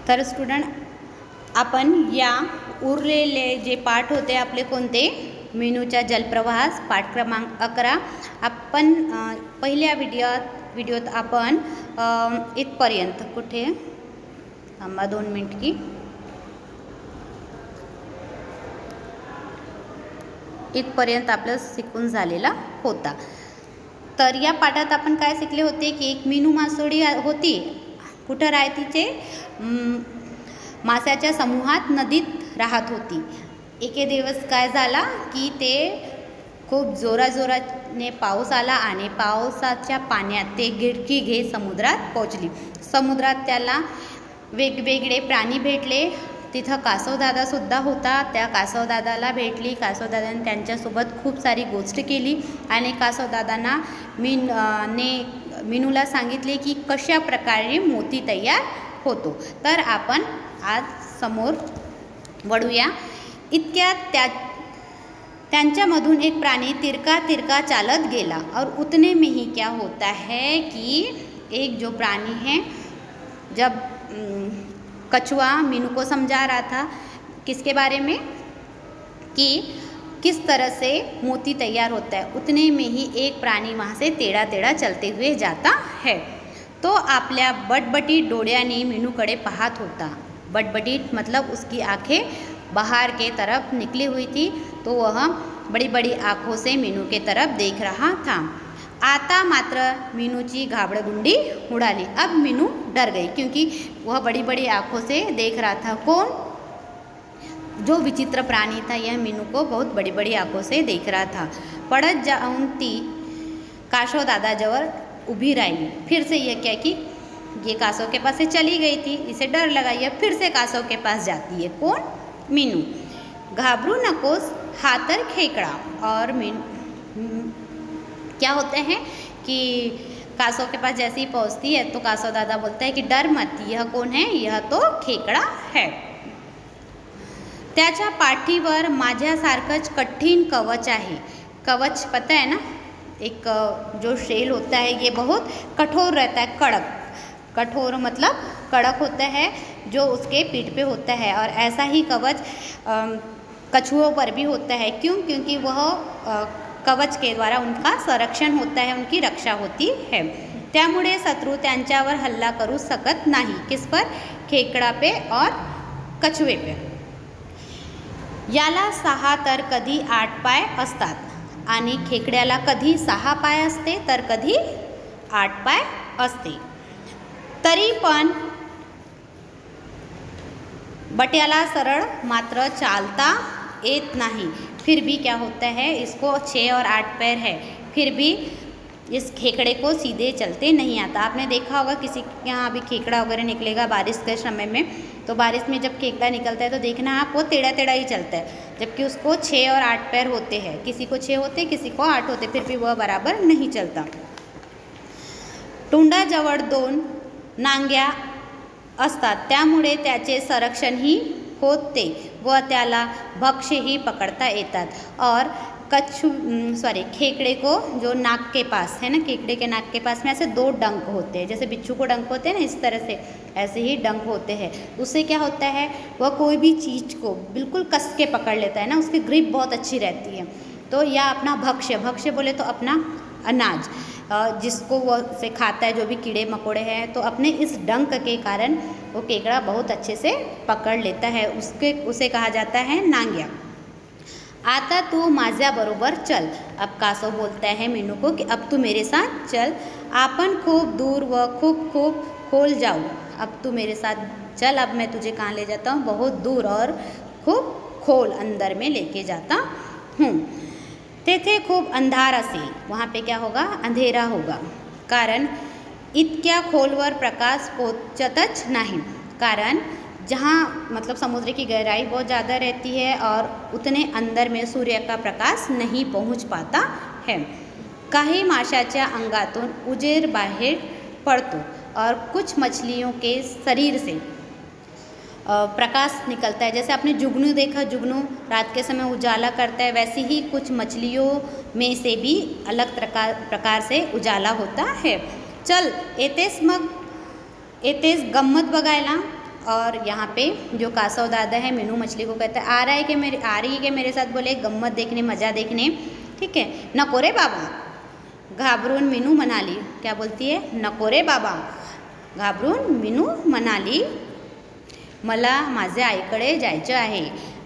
तर स्टुडंट, आपण या उरलेले जे पाठ होते आपले कोणते, मीनूच्या जलप्रवाहास, पाठ क्रमांक 11. आपण पहिल्या व्हिडिओत आपण इथपर्यंत, कुठे थांबा 2 मिनिट की, इथपर्यंत आपलं शिकून झालेला होता. तर या पाठात आपण काय शिकले होते की एक मीनू मासोळी होती. कुठं राहतीचे? माशाच्या समूहात नदीत राहत होती. एके दिवस काय झाला की ते खूप जोराने पाऊस आला आणि पावसाच्या पाण्यात ते गिरकी घेत समुद्रात पोहोचली. समुद्रात त्याला वेगवेगळे प्राणी भेटले. तिथं कासवदादासुद्धा होता. त्या कासवदादाला भेटली. कासवदादाने त्यांच्यासोबत खूप सारी गोष्ट केली आणि कासवदादांना मीनूला सांगितले की कशा प्रकारे मोती तयार होतो. तर आपण आज समोर वळूया. इतक्यात त्यांच्यामधून एक प्राणी तिरका चालत गेला और उतने में ही क्या होता है कि एक जो प्राणी है, जब कछुआ मीनू को समझा रहा था किसके बारे में, कि किस तरह से मोती तैयार होता है, उतने में ही एक प्राणी वहाँ से टेढ़ा चलते हुए जाता है. तो आपल्या बटबटीत डोळ्याने मीनूकडे पाहत होता. बटबटीत मतलब उसकी आंखें बाहर के तरफ निकली हुई थी, तो वह बड़ी बड़ी आँखों से मीनू के तरफ देख रहा था. आता मात्र मीनूची घाबरगुंडी उडाली. अब मीनू डर गई क्योंकि वह बड़ी बड़ी आँखों से देख रहा था. कौन? जो विचित्र प्राणी था, यह मीनू को बहुत बड़ी बड़ी आँखों से देख रहा था. पळत जाऊन ती कासवदादाजवळ उभी राहिली. फिर से यह क्या कि ये कासव के पास से चली गई थी. इसे डर लगा. यह फिर से कासव के पास जाती है. कौन? मीनू. घाबरू नकोस, हा तर खेकडा. और क्या होते हैं कि कासव के पास जैसे ही पहुंचती है तो कासव दादा बोलता है कि डर मत, यह कौन है? यह तो खेकडा है. त्याच्या पाठीवर माझ्यासारखंच कठीण कवच आहे. कवच पता है ना, एक जो शेल होता है ये बहुत कठोर रहता है. कठोर मतलब कड़क होता है जो उसके पीठ पे होता है. और ऐसा ही कवच कछुओं पर भी होता है. क्यों? क्योंकि वह कवच के द्वारा उनका संरक्षण होता है, उनकी रक्षा होती है. त्यामुळे शत्रु त्यांच्यावर हल्ला करू शकत नाही. किस पर? खेकडा पे और कछुए पे. याला 6 तर कधी 8 पाय असतात आणि खेकड्याला कधी 6 पाय असते तर कधी 8 पाय असते. तरी पण बट्याला सरळ मात्र चालता येत नहीं. फिर भी क्या होता है, इसको 6 और 8 पैर है, फिर भी इस खेकड़े को सीधे चलते नहीं आता. आपने देखा होगा किसी के यहाँ अभी खेकड़ा वगैरह निकलेगा बारिश के समय में, तो बारिश में जब खेकड़ा निकलता है तो देखना आप वो टेढ़ा ही चलता है, जबकि उसको 6 और 8 पैर होते हैं. किसी को 6 होते, किसी को 8 होते, फिर भी वह बराबर नहीं चलता. तोंडाजवळ 2 नांग्या असतात, त्यामुळे त्याचे संरक्षणही होते व त्याला भक्ष्यही पकड़ता येतात. और खेकड़े को जो नाक के पास है ना, खेकड़े के नाक के पास में ऐसे 2 डंक होते हैं. जैसे बिच्छू को डंक होते हैं ना, इस तरह से ऐसे ही डंक होते हैं. उससे क्या होता है, वह कोई भी चीज़ को बिल्कुल कस के पकड़ लेता है ना, उसकी ग्रिप बहुत अच्छी रहती है. तो या अपना भक्ष्य बोले तो अपना अनाज, जिसको वो से खाता है, जो भी कीड़े मकोड़े हैं, तो अपने इस डंक के कारण वो केकड़ा बहुत अच्छे से पकड़ लेता है. उसे कहा जाता है नांग्या. आता तू माझ्या बरोबर चल. अब कासव बोलता है मीनू को कि अब तू मेरे साथ चल. आपण खूब दूर व खूब खोल जाऊ. अब तू मेरे साथ चल. अब मैं तुझे कहाँ ले जाता हूँ? बहुत दूर और खूब खोल अंदर में लेके जाता हूँ. तेथे खूब अंधार असेल. वहाँ पे क्या होगा? अंधेरा होगा. कारण इतक्या खोलवर प्रकाश पोचतच नाही. कारण जहाँ मतलब समुद्र की गहराई बहुत ज़्यादा रहती है और उतने अंदर में सूर्य का प्रकाश नहीं पहुँच पाता है. काही माशाच्या अंगातून उजेर बाहेर पड़तो और कुछ मछलियों के शरीर से प्रकाश निकलता है. जैसे आपने जुगनू देखा, जुगनू रात के समय उजाला करता है, वैसे ही कुछ मछलियों में से भी अलग प्रकार से उजाला होता है. चल येतेस गंमत बघायला. और यहाँ पे जो कासव दादा है मीनू मछली को कहता है, आ रही है कि मेरे साथ बोले गम्मत देखने, मज़ा देखने, ठीक है। नको रे बाबा, घाबरून मीनू म्हणाली, क्या बोलती है, नको रे बाबा, घाबरून मीनू म्हणाली, मला माझ्या आईकडे जायचं आहे.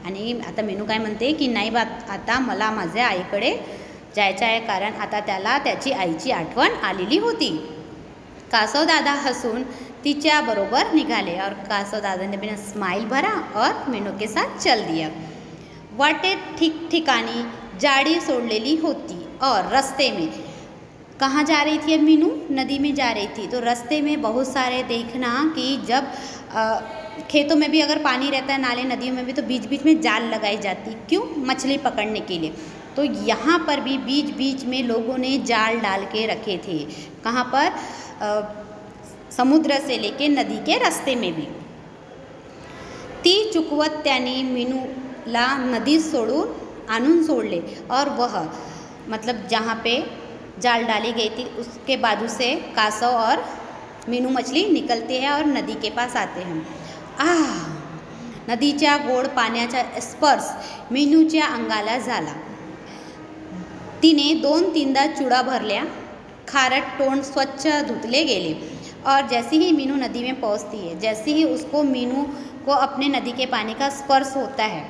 आणि आता मीनू काय म्हणते की नाही बा, आता मला माझ्या आईकडे जायचं आहे, कारण आता त्याला त्याची आईची आठवण आलेली होती. कासव दादा हसून तिच्या बरोबर निघाले और कासव दादा ने बिना स्माइल भरा और मीनू के साथ चल दिया. वाटेत ठिकठिकाणी जाड़ी सोडलेली होती और रास्ते में, कहाँ जा रही थी अब मीनू, नदी में जा रही थी. तो रास्ते में बहुत सारे देखना कि जब खेतों में भी अगर पानी रहता है, नाले नदियों में भी, तो बीच बीच में जाल लगाई जाती, क्यों, मछली पकड़ने के लिए. तो यहाँ पर भी बीच बीच में लोगों ने जाल डाल के रखे थे. कहाँ पर, समुद्र से लेके नदी के रास्ते में भी. ती चुकवत त्याने मीनूला नदी सोडून आणून सोडले और वह, मतलब जहाँ पे जाल डाली गई थी उसके बाजू से कासव और मीनू मछली निकलते हैं और नदी के पास आते हैं. नदीच्या गोड पाण्याचा स्पर्श मीनूच्या अंगाला झाला. तिने 2-3दा चुडा भरल्या, खारट तोंड स्वच्छ धुतले गेले. और जैसे ही मीनू नदी में पहुंचती है, जैसे ही उसको मीनू को अपने नदी के पानी का स्पर्श होता है,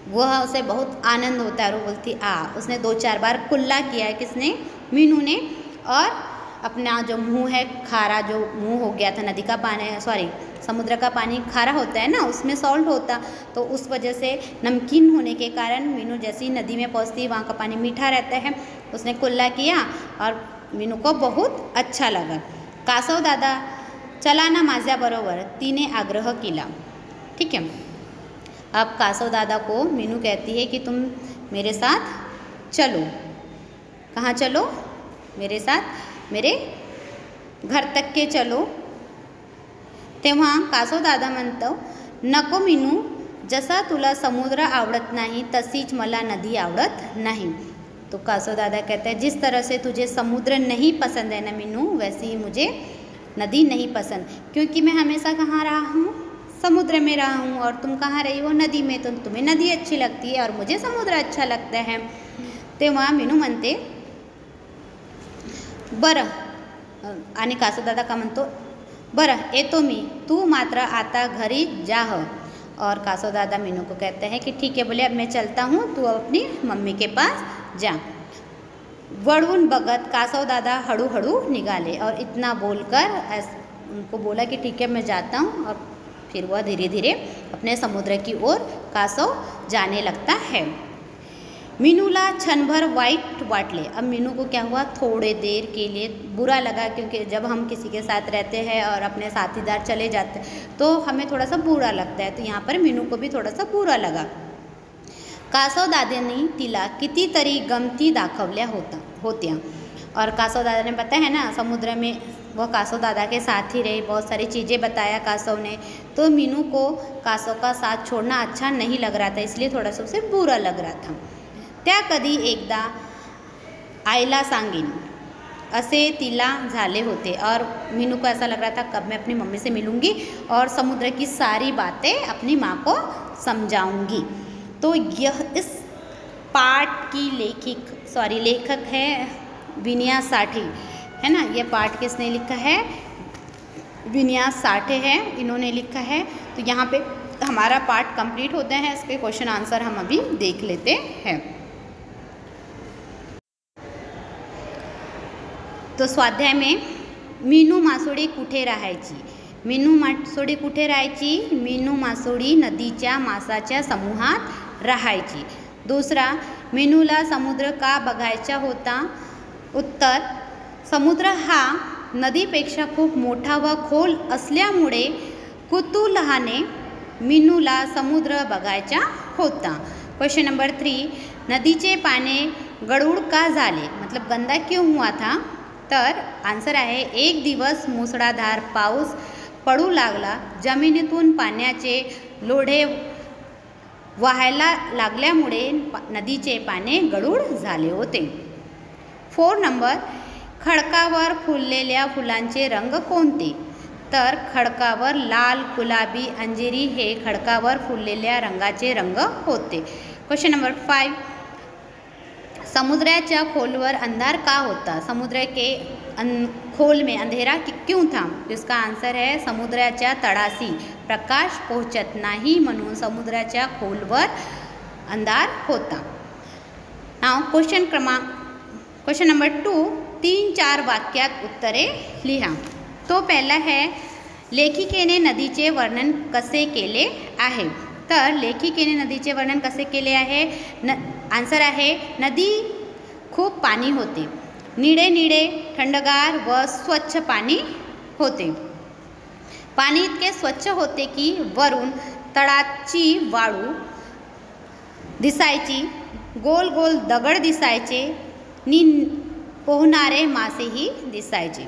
वह उसे बहुत आनंद होता है और वो बोलती उसने 2-4 बार कुल्ला किया है, किसने, मीनू ने. और अपना जो मुंह है, खारा जो मुंह हो गया था, नदी का पानी, सॉरी समुद्र का पानी खारा होता है ना, उसमें सॉल्ट होता, तो उस वजह से नमकीन होने के कारण मीनू जैसे ही नदी में पहुंचती, वहाँ का पानी मीठा रहता है, उसने कुल्ला किया और मीनू को बहुत अच्छा लगा. कासव दादा, चला ना माझ्याबरोबर, तिने आग्रह केला. ठीक है. अब कासव दादा को मीनू कहती है कि तुम मेरे साथ चलो. कहाँ चलो, मेरे साथ, मेरे घर तक के चलो. तेव्हा कासव दादा म्हणतो, नको मीनू, जसा तुला समुद्र आवडत नाही तशीच मला नदी आवडत नहीं. तो कासव दादा कहते हैं, जिस तरह से तुझे समुद्र नहीं पसंद है ना मीनू, वैसे ही मुझे नदी नहीं पसंद, क्योंकि मैं हमेशा कहाँ रहा हूँ, समुद्र में रहा हूँ, और तुम कहाँ रही हो, नदी में. तो तुम्हें नदी अच्छी लगती है और मुझे समुद्र अच्छा लगता है. तेव्हा मीनू म्हणते, बरं, आणि कासव दादा का म्हणतो, बरं येतो मी, तू मात्र आता घरी जाह. और कासव दादा मीनू को कहते हैं कि ठीक है, बोले अब मैं चलता हूँ, तू अपनी मम्मी के पास जा. वळून बघत कासव दादा हळूहळू निघाले और इतना बोलकर उनको बोला कि ठीक है मैं जाता हूँ, और फिर वह धीरे धीरे अपने समुद्र की ओर कासव जाने लगता है. मीनूला क्षणभर वाइट वाटले. अब मीनू को क्या हुआ, थोड़े देर के लिए बुरा लगा, क्योंकि जब हम किसी के साथ रहते हैं और अपने साथीदार चले जाते हैं तो हमें थोड़ा सा बुरा लगता है. तो यहाँ पर मीनू को भी थोड़ा सा बुरा लगा. कासव दादांनी तिला कितीतरी गमती दाखवल्या होत्या. और कासव दादा ने पता है ना, समुद्र में वह कासव दादा के साथ ही रहे, बहुत सारी चीज़ें बताया कासव ने. तो मीनू को कासव का साथ छोड़ना अच्छा नहीं लग रहा था, इसलिए थोड़ा सा उसे बुरा लग रहा था. त्या कधी एकदा आईला सांगेन असे तिला झाले होते. और मीनू को ऐसा लग रहा था कब मैं अपनी मम्मी से मिलूँगी और समुद्र की सारी बातें अपनी माँ को समझाऊँगी. तो यह इस पाठ की लेखक है विनया साठे, है ना. यह पाठ किसने लिखा है, विनया साठे है, इन्होंने लिखा है. तो यहाँ पे हमारा पाठ कंप्लीट होते हैं. इसके क्वेश्चन आंसर हम अभी देख लेते हैं. तो स्वाध्याय में, मीनू मासोळी कुठे राहायची. मीनू मासोळी कुठे राहायची, मीनू मासोळी नदीच्या मासाच्या समूहात राहायची. दुसरा, मीनूला समुद्र का बघायचा होता. उत्तर, समुद्र हा नदीपेक्षा खूप मोठा व खोल असल्यामुळे कुतूहलाने मीनूला समुद्र बघायचा होता. क्वेश्चन नंबर 3, नदीचे पाणी गढूळ का झाले, मतलब गंदा क्यों हुआ था. तर आन्सर आहे, एक दिवस मुसळधार पाऊस पडू लागला, जमिनीतून पाण्याचे लोढे वाहायला लागल्यामुळे नदीचे पाणी गढूळ झाले होते. 4 नंबर, खडकावर फुललेल्या फुलांचे रंग कोणते. तर खडकावर लाल, गुलाबी, अंजिरी हे खडकावर फुललेल्या रंगाचे रंग होते. Question number 5. समुद्राच्या खोलवर अंधार का होता? समुद्र के खोल में अंधेरा क्यों था? इसका आंसर है समुद्राच्या तळाशी प्रकाश पोहोचत नाही म्हणून समुद्राच्या खोलवर अंधार होता. नाव क्वेश्चन नंबर 2. 3-4 वाक्यात उत्तरे लिहा. तो पहिला है लेखिकेने नदीचे वर्णन कसे केले आहे? तर लेखिकेने नदीचे वर्णन कसे केले आहे? आन्सर आहे नदी खूप पाणी होते. निळे निळे थंडगार व स्वच्छ पाणी होते. पाणी इतके स्वच्छ होते की वरून तळाची वाळू दिसायची, गोल गोल दगड दिसायचे नि पोहणारे मासेही दिसायचे.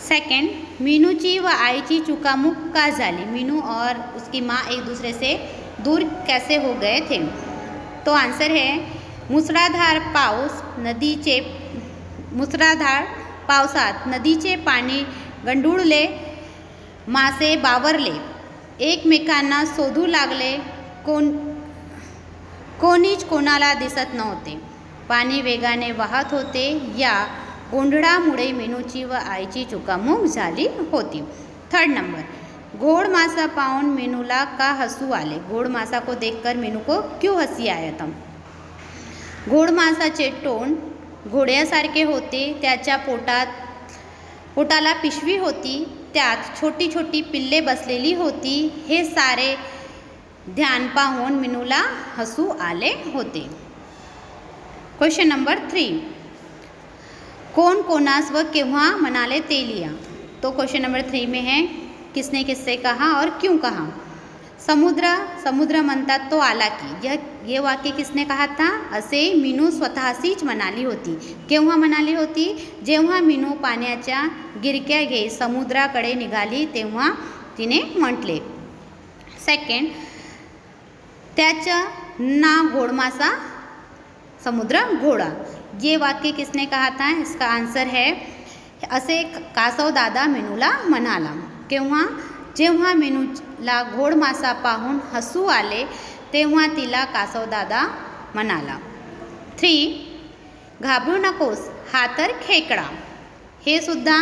सेकंड, मीनूची व आईची चुकामुक का झाली? मीनू और उसकी माँ एक दूसरे से दूर कैसे हो गए थे? तो आंसर है मुसळधार पावसात नदीचे पाणी गंडूळले, मासे बावरले, एकमेकांना शोधू लागले, कोणीच कोणाला दिसत नव्हते. पाणी वेगाने वाहत होते. या गोंधळामुळे मीनूची व आईची चुकामुक झाली होती. थर्ड नंबर, घोड़ मासा पाऊन मीनूला का हंसू आले? घोड़ मासा को देखकर मीनू को क्यों हंसी आया था? घोड़ मासाचे तोंड घोड्यासारखे होते. त्याच्या पोटाला पिशवी होती. त्यात छोटी छोटी पिल्ले बसलेली होती. हे सारे ध्यान पाहून मीनूला हसू आले होते. Question number 3. कौन कोणास व केव्हा म्हणाले ते लिहा. तो क्वेश्चन नंबर 3 में है किसने किससे कहा और क्यों कहा. समुद्र म्हणतात तो आला की. ये वाक्य किसने कहा था? असे मीनू स्वतःशीच म्हणाली होती. केव्हा म्हणाली होती? जेव्हा मीनू पाण्याच्या गिरक्या घेत समुद्राकडे निघाली तेव्हा तिने म्हटले. सेकंड, त्याचं नाव घोड़मासा, समुद्र घोड़ा. ये वाक्य किसने कहा था? इसका आंसर है असे कासव दादा मीनूला म्हणाला. केव्हा? जेव्हा मीनूला घोडमासा पाहून हसू आले तेव्हा तिला कासव दादा म्हणाला. 3. घाबरू नकोस, हा तर खेकडा. हे सुद्धा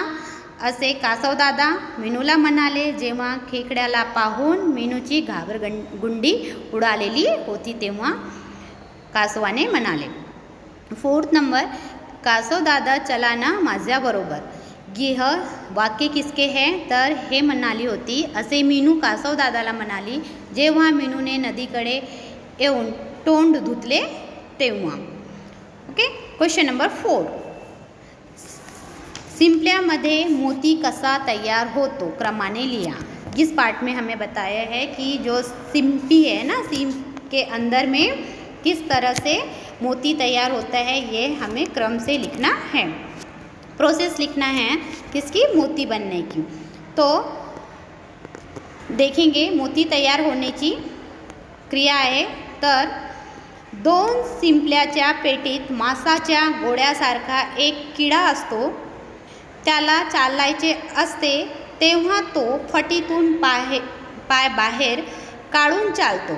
असे कासव दादा मीनूला म्हणाले जेव्हा खेकड्याला पाहून मीनूची घाबरगुंडी उडालेली होती तेव्हा कासवाने म्हणाले. 4th नंबर, कासव दादा चला ना माझ्याबरोबर. यह वाक्य किसके है? तर हे म्हणाली होती असे मीनू कासव दादाला म्हणाली जेव्हा मीनूने नदीकडे येऊन तोंड धुतले तेव्हा. ओके. Question number 4. शिंपल्यामध्ये मोती कसा तैयार होतो? क्रमाने लिया. जिस पार्ट में हमें बताया है कि जो शिंपी है ना, शिंप के अंदर में किस तरह से मोती तैयार होता है ये हमें क्रम से लिखना है. प्रोसेस लिखना है किसकी? मोती बनने की. तो देखेंगे मोती तैयार होण्याची क्रिया आहे. तर 2 शिंपल्याच्या पेटीत मासाच्या गोळ्यासारखा एक किडा असतो. त्याला चालायचे असते तेव्हा तो फटीतून पाय बाहेर काढून चालतो.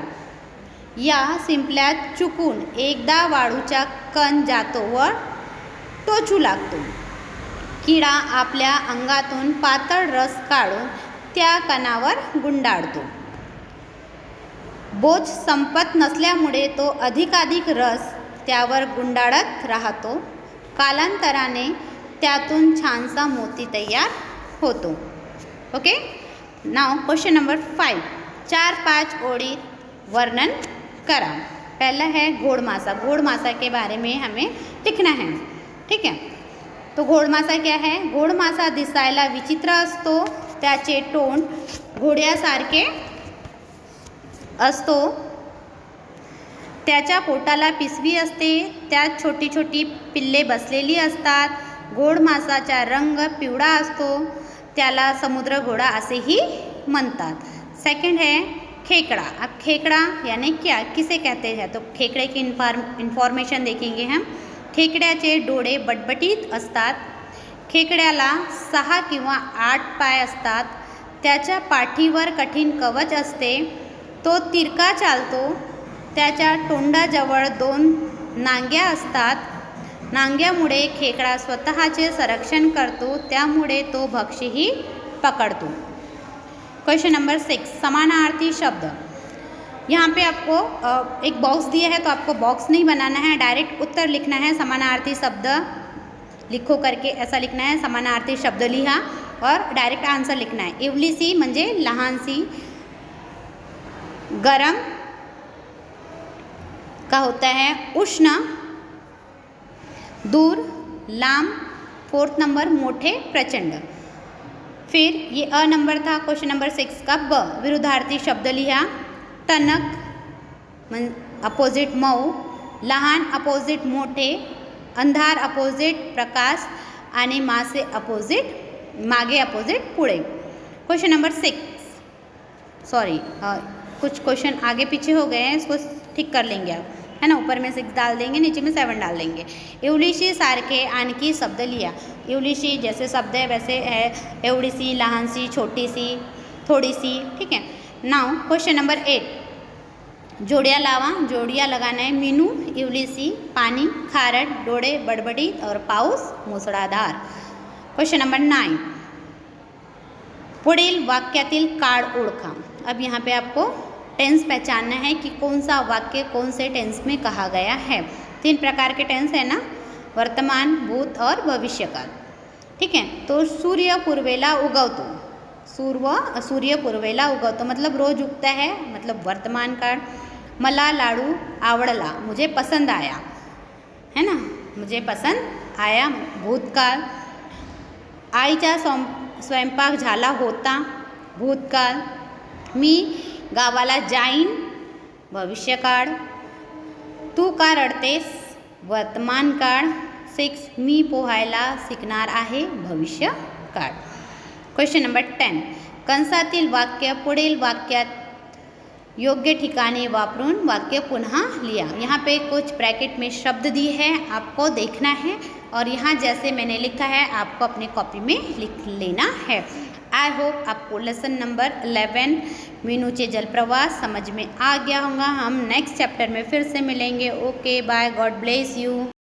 या शिंपल्यात चुकून एकदा वाळूचा कण जातो व टोचू लागतो. किडा आपल्या अंगातून पातळ रस काढून त्या कणावर गुंडाळतो. बोच संपत नसल्यामुळे तो अधिकाधिक रस त्यावर गुंडाळत राहतो. कालांतराने त्यातून छानसा मोती तयार होतो. ओके. Now question number 5. 4-5 ओळीत वर्णन करा. पहला है घोड़मासा. घोड़मासा के बारे में हमें लिखना है. ठीक है. तो घोड़मासा क्या है? घोड़मासा दिसायला विचित्र असतो. त्याचे तोंड घोड्यासारखे असतो. त्याच्या पोटाला पिशवी असते. त्यात छोटी छोटी पिल्ले बसलेली असतात. घोड़मासाचा रंग पिवळा असतो. त्याला समुद्र घोड़ा असेही म्हणतात. सेकंड है खेकड़ा. अब खेकड़ा यानी क्या, किसे कहते हैं? तो खेकड़े की इन्फॉर्मेशन देखेंगे हम. खेकड्याचे डोळे बटबटीत असतात. खेकड्याला 6 किंवा 8 पाय असतात. त्याच्या पाठीवर कठीण कवच असते. तो तिरका चालतो. त्याच्या तोंडाजवळ 2 नांग्या असतात. नांग्यामुळे खेकडा स्वतःचे संरक्षण करतो, त्यामुळे तो भक्ष्यही पकड़तो. क्वेश्चन नंबर 6, समानार्थी शब्द. यहाँ पे आपको एक बॉक्स दिया है, तो आपको बॉक्स नहीं बनाना है, डायरेक्ट उत्तर लिखना है. समानार्थी शब्द लिखो करके ऐसा लिखना है. समानार्थी शब्द लिहा और डायरेक्ट आंसर लिखना है. इवलीसी म्हणजे लहानसी. गरम का होता है उष्ण. दूर, लांब. 4th नंबर मोठे, प्रचंड. फिर ये अ नंबर था क्वेश्चन नंबर 6 का. ब, विरुद्धार्थी शब्द लिहा. टणक अपोजिट मऊ. लहान अपोजिट मोठे. अंधार अपोजिट प्रकाश आणि मासे अपोजिट मागे अपोजिट पुढे. क्वेश्चन नंबर 6 सॉरी कुछ क्वेश्चन आगे पीछे हो गए हैं, इसको ठीक कर लेंगे आप, है ना. ऊपर में 6 डाल देंगे, नीचे में 7 डाल देंगे. एवढीशी सारखे आणखी शब्द लिहा. एवढीशी जैसे शब्द है वैसे है. एवढीसी, लहानसी, छोटीसी, थोडीसी. ठीक है. नाउ क्वेश्चन नंबर 8, जोड़ियाँ लावा. जोड़ियाँ लगाना है. मीनू, इवलीसी, पानी, खारट, डोळे बडबडीत और पाऊस मुसळधार. क्वेश्चन नंबर 9, पुढील वाक्यातील काळ ओळखा. अब यहाँ पे आपको टेंस पहचानना है कि कौन सा वाक्य कौन से टेंस में कहा गया है. 3 प्रकार के टेंस है ना, वर्तमान, भूत और भविष्यकाल. ठीक है. तो सूर्य पूर्वेला उगवतो. सूर्य पूर्वेला उगवतो मतलब रोज उगता है, मतलब वर्तमान काळ. मला लाडू आवडला, मुझे पसंद आया, है ना, मुझे पसंद आया, भूतकाळ. आईचा स्वयंपाक झाला होता, भूतकाळ. मी गावाला जाईन, भविष्यकाळ. तू का रडतेस, वर्तमान काळ. 6, मी पोहायला शिकणार आहे, भविष्यकाळ. क्वेश्चन नंबर 10, कंसातील वाक्य पुढील वाक्यात योग्य ठिकाणी वापरून वाक्य पुनः लिया. यहाँ पे कुछ ब्रैकेट में शब्द दिए हैं, आपको देखना है और यहाँ जैसे मैंने लिखा है आपको अपने कॉपी में लिख लेना है. आई होप आपको लेसन नंबर 11 मीनूचे जलप्रवास समझ में आ गया होगा. हम नेक्स्ट चैप्टर में फिर से मिलेंगे. Okay bye, God bless you.